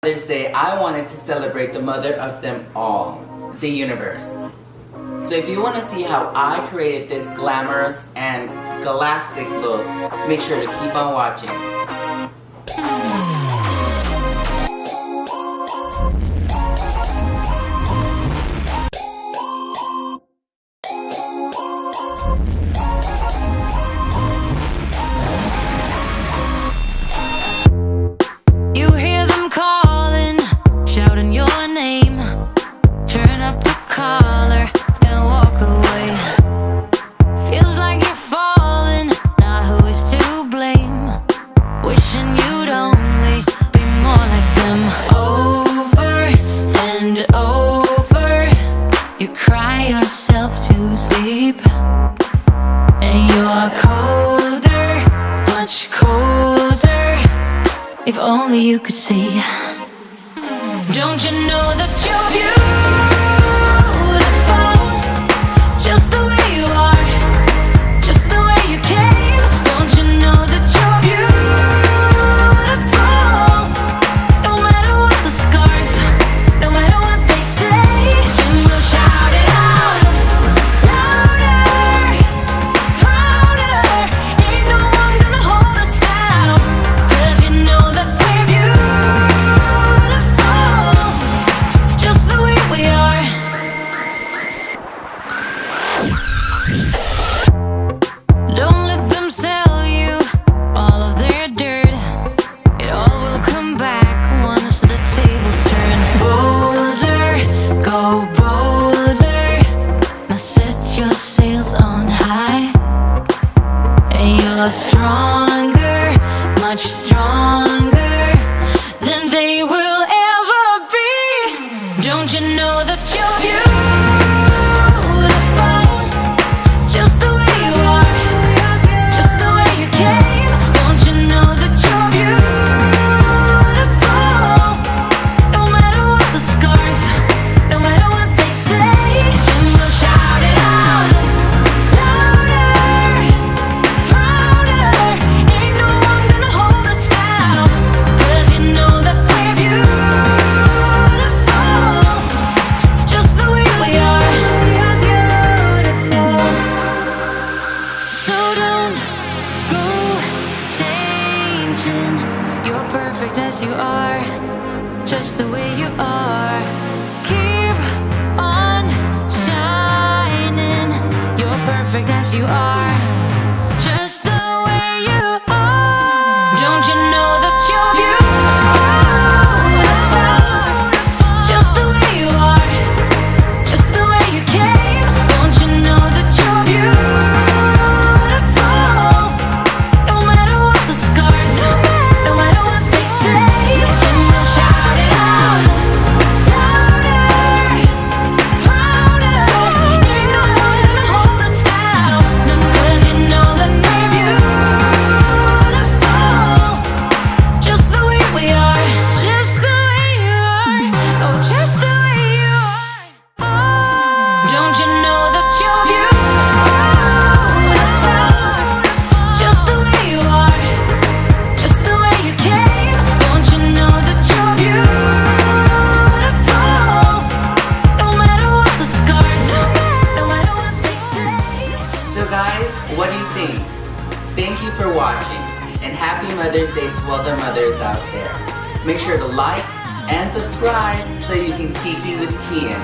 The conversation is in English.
Mother's Day, I wanted to celebrate the mother of them all, the universe. So if you want to see how I created this glamorous and galactic look, make sure to keep on watching. You hear them calling, shouting your name. Turn up the collar and walk away. Feels like you're falling, now who is to blame? Wishing you'd only be more like them. Over and over, you cry yourself to sleep. And you're colder, much colder. If only you could see. Don't you know that you're beautiful, just the way you are, just the way you came? Don't you know that you're beautiful, no matter what the scars, no matter what they say? And we'll shout it out, louder, prouder. Ain't no one gonna hold us down, 'cause you know that we're beautiful, just the way we are. Don't let them sell you all of their dirt. It all will come back once the tables turn. Bolder, go bolder. Now set your sails on high. And you're stronger, much stronger than they will ever be. Don't you know that you're beautiful, just the way you are, just the way you came? Don't you know that you're beautiful, no matter what the scars, no matter what they say? And we'll shout it out, louder, prouder. Ain't no one gonna hold us down, 'cause you know that we're beautiful, just the way we are. We're beautiful. So don't go changing. You're perfect as you are, just the way you are. Keep on shining. You're perfect as you are, just the way you are. Don't you know that you're beautiful, just the way you are, just the way you came? Don't you know that you're beautiful, no matter what the scars, no matter what they say? And we'll shout it out, louder, prouder. Ain't no one gonna hold us down, 'cause you know that we're beautiful, just the way we are, just the way you are, oh, just the way you are. Don't you know that you're beautiful, just the way you are, just the way you came? Don't you know that you're beautiful, no matter what the scars, no matter what they say? So guys, what do you think? Thank you for watching, and happy Mother's Day to all the mothers out there. Make sure to like and subscribe so you can Kiki with Keian.